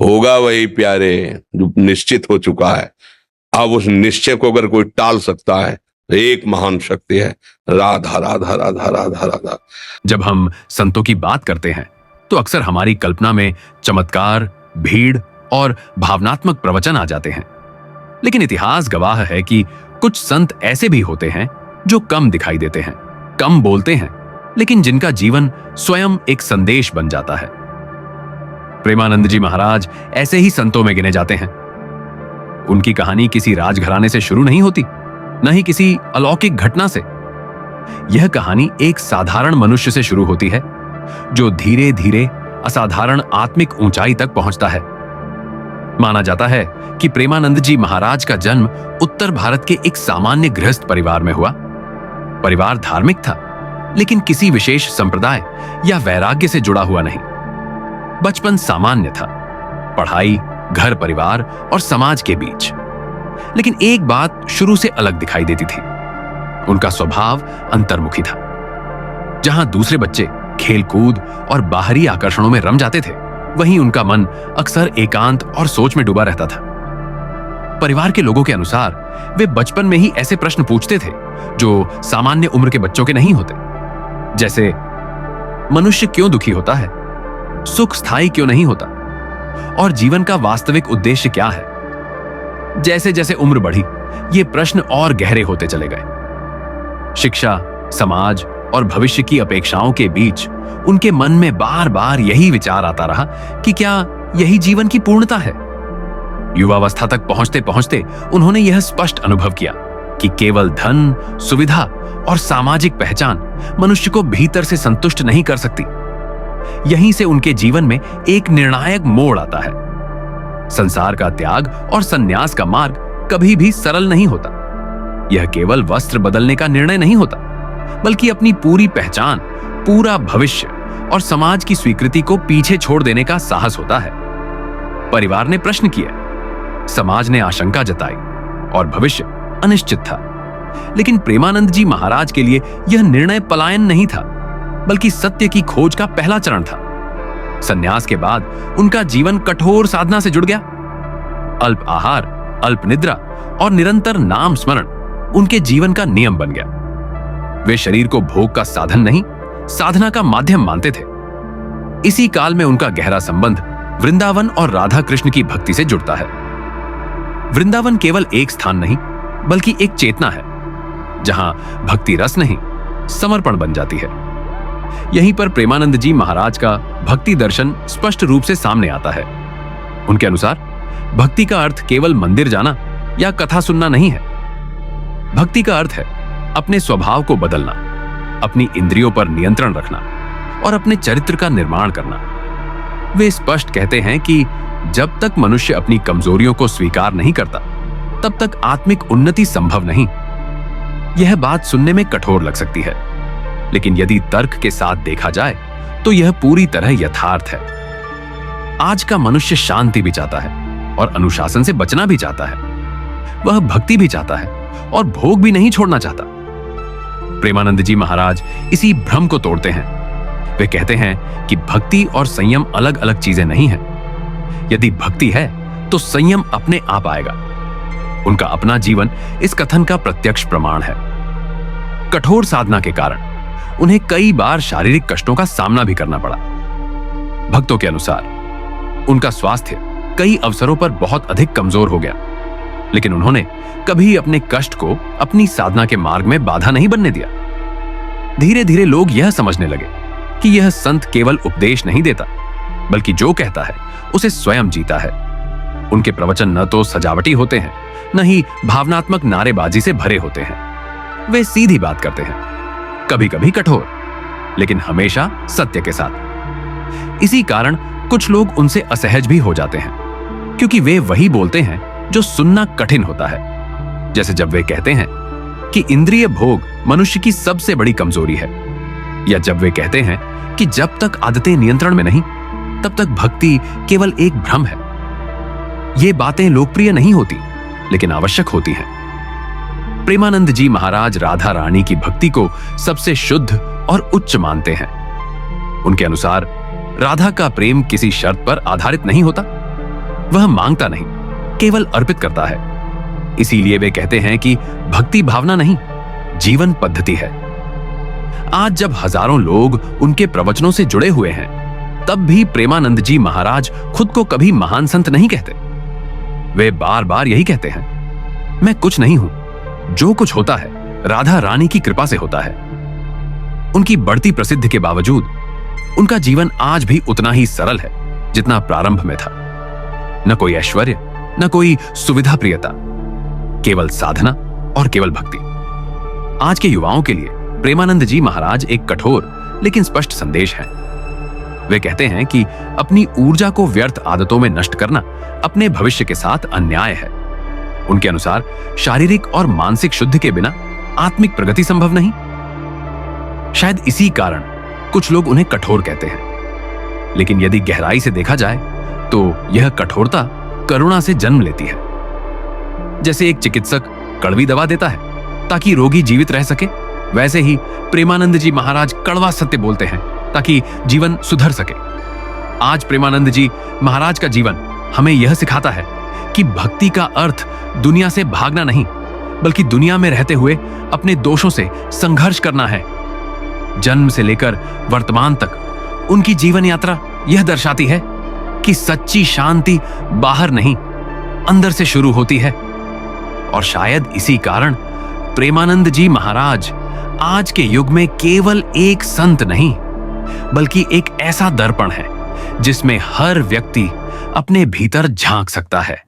होगा वही प्यारे जो निश्चित हो चुका है। अब उस निश्चय को अगर कोई टाल सकता है तो एक महान शक्ति है, राधा राधा राधा राधा राधा। जब हम संतों की बात करते हैं तो अक्सर हमारी कल्पना में चमत्कार, भीड़ और भावनात्मक प्रवचन आ जाते हैं। लेकिन इतिहास गवाह है कि कुछ संत ऐसे भी होते हैं जो कम दिखाई देते हैं, कम बोलते हैं, लेकिन जिनका जीवन स्वयं एक संदेश बन जाता है। प्रेमानंद जी महाराज ऐसे ही संतों में गिने जाते हैं। उनकी कहानी किसी राजघराने से शुरू नहीं होती, न ही किसी अलौकिक घटना से। यह कहानी एक साधारण मनुष्य से शुरू होती है जो धीरे धीरे असाधारण आत्मिक ऊंचाई तक पहुंचता है। माना जाता है कि प्रेमानंद जी महाराज का जन्म उत्तर भारत के एक सामान्य गृहस्थ परिवार में हुआ। परिवार धार्मिक था, लेकिन किसी विशेष संप्रदाय या वैराग्य से जुड़ा हुआ नहीं। बचपन सामान्य था, पढ़ाई, घर परिवार और समाज के बीच। लेकिन एक बात शुरू से अलग दिखाई देती थी। उनका स्वभाव अंतर्मुखी था। जहां दूसरे बच्चे खेलकूद और बाहरी आकर्षणों में रम जाते थे, वहीं उनका मन अक्सर एकांत और सोच में डूबा रहता था। परिवार के लोगों के अनुसार वे बचपन में ही ऐसे प्रश्न पूछते थे जो सामान्य उम्र के बच्चों के नहीं होते। जैसे, मनुष्य क्यों दुखी होता है? सुख स्थायी क्यों नहीं होता? और जीवन का वास्तविक उद्देश्य क्या है? जैसे जैसे उम्र बढ़ी, ये प्रश्न और गहरे होते चले गए। शिक्षा, समाज और भविष्य की अपेक्षाओं के बीच उनके मन में बार बार यही विचार आता रहा कि क्या यही जीवन की पूर्णता है? युवावस्था तक पहुंचते पहुंचते उन्होंने यह स्पष्ट अनुभव किया कि केवल धन, सुविधा और सामाजिक पहचान मनुष्य को भीतर से संतुष्ट नहीं कर सकती। यहीं से उनके जीवन में एक निर्णायक मोड़ आता है। संसार का त्याग और संन्यास का मार्ग कभी भी सरल नहीं होता। यह केवल वस्त्र बदलने का निर्णय नहीं होता, बल्कि अपनी पूरी पहचान, पूरा भविष्य और समाज की स्वीकृति को पीछे छोड़ देने का साहस होता है। परिवार ने प्रश्न किए, समाज ने आशंका जताई और भविष्य अनिश्चित था। लेकिन प्रेमानंद जी महाराज के लिए यह निर्णय पलायन नहीं था, बल्कि सत्य की खोज का पहला चरण था। संन्यास के बाद उनका जीवन कठोर साधना से जुड़ गया। अल्प आहार, अल्प निद्रा और निरंतर नाम स्मरण उनके जीवन का नियम बन गया। वे शरीर को भोग का साधन नहीं, साधना का माध्यम मानते थे। इसी काल में उनका गहरा संबंध वृंदावन और राधा कृष्ण की भक्ति से जुड़ता है। वृंदावन केवल एक स्थान नहीं, बल्कि एक चेतना है, जहां भक्ति रस नहीं, समर्पण बन जाती है। यहीं पर प्रेमानंद जी महाराज का भक्ति दर्शन स्पष्ट रूप से सामने आता है। उनके अनुसार भक्ति का अर्थ केवल मंदिर जाना या कथा सुनना नहीं है। भक्ति का अर्थ है अपने स्वभाव को बदलना, अपनी इंद्रियों पर नियंत्रण रखना और अपने चरित्र का निर्माण करना। वे स्पष्ट कहते हैं कि जब तक मनुष्य अपनी कमजोरियों को स्वीकार नहीं करता, तब तक आत्मिक उन्नति संभव नहीं। यह बात सुनने में कठोर लग सकती है, लेकिन यदि तर्क के साथ देखा जाए तो यह पूरी तरह यथार्थ है। आज का मनुष्य शांति भी चाहता है और अनुशासन से बचना भी चाहता है। वह भक्ति भी चाहता है और भोग भी नहीं छोड़ना चाहता। प्रेमानंद जी महाराज इसी भ्रम को तोड़ते हैं। वे कहते हैं कि भक्ति और संयम अलग अलग चीजें नहीं हैं। यदि भक्ति है तो संयम अपने आप आएगा। उनका अपना जीवन इस कथन का प्रत्यक्ष प्रमाण है। कठोर साधना के कारण उन्हें कई बार शारीरिक कष्टों का सामना भी करना पड़ा। भक्तों के अनुसार उनका स्वास्थ्य कई अवसरों पर बहुत अधिक कमजोर हो गया, लेकिन उन्होंने कभी अपने कष्ट को अपनी साधना के मार्ग में बाधा नहीं बनने दिया। धीरे धीरे लोग यह समझने लगे कि यह संत केवल उपदेश नहीं देता, बल्कि जो कहता है उसे स्वयं जीता है। उनके प्रवचन न तो सजावटी होते हैं, न ही भावनात्मक नारेबाजी से भरे होते हैं। वे सीधी बात करते हैं, कभी कभी कठोर, लेकिन हमेशा सत्य के साथ। इसी कारण कुछ लोग उनसे असहज भी हो जाते हैं, क्योंकि वे वही बोलते हैं जो सुनना कठिन होता है। जैसे जब वे कहते हैं कि इंद्रिय भोग मनुष्य की सबसे बड़ी कमजोरी है, या जब वे कहते हैं कि जब तक आदतें नियंत्रण में नहीं, तब तक भक्ति केवल एक भ्रम है। ये बातें लोकप्रिय नहीं होती, लेकिन आवश्यक होती हैं। प्रेमानंद जी महाराज राधा रानी की भक्ति को सबसे शुद्ध और उच्च मानते हैं। उनके अनुसार राधा का प्रेम किसी शर्त पर आधारित नहीं होता, वह मांगता नहीं, केवल अर्पित करता है। इसीलिए वे कहते हैं कि भक्ति भावना नहीं, जीवन पद्धति है। आज जब हजारों लोग उनके प्रवचनों से जुड़े हुए हैं, तब भी प्रेमानंद जी महाराज खुद को कभी महान संत नहीं कहते। वे बार बार यही कहते हैं, मैं कुछ नहीं हूं, जो कुछ होता है राधा रानी की कृपा से होता है। उनकी बढ़ती प्रसिद्धि के बावजूद उनका जीवन आज भी उतना ही सरल है जितना प्रारंभ में था। न कोई ऐश्वर्य, न कोई सुविधा प्रियता, केवल साधना और केवल भक्ति। आज के युवाओं के लिए प्रेमानंद जी महाराज एक कठोर लेकिन स्पष्ट संदेश है। वे कहते हैं कि अपनी ऊर्जा को व्यर्थ आदतों में नष्ट करना अपने भविष्य के साथ अन्याय है। उनके अनुसार शारीरिक और मानसिक शुद्धि के बिना आत्मिक प्रगति संभव नहीं। शायद इसी कारण कुछ लोग उन्हें कठोर कहते हैं, लेकिन यदि गहराई से देखा जाए तो यह कठोरता करुणा से जन्म लेती है। जैसे एक चिकित्सक कड़वी दवा देता है ताकि रोगी जीवित रह सके, वैसे ही प्रेमानंद जी महाराज कड़वा सत्य बोलते हैं ताकि जीवन सुधर सके। आज प्रेमानंद जी महाराज का जीवन हमें यह सिखाता है कि भक्ति का अर्थ दुनिया से भागना नहीं, बल्कि दुनिया में रहते हुए अपने दोषों से संघर्ष करना है। जन्म से लेकर वर्तमान तक उनकी जीवन यात्रा यह दर्शाती है कि सच्ची शांति बाहर नहीं, अंदर से शुरू होती है। और शायद इसी कारण प्रेमानंद जी महाराज आज के युग में केवल एक संत नहीं, बल्कि एक ऐसा दर्पण है जिसमें हर व्यक्ति अपने भीतर झांक सकता है।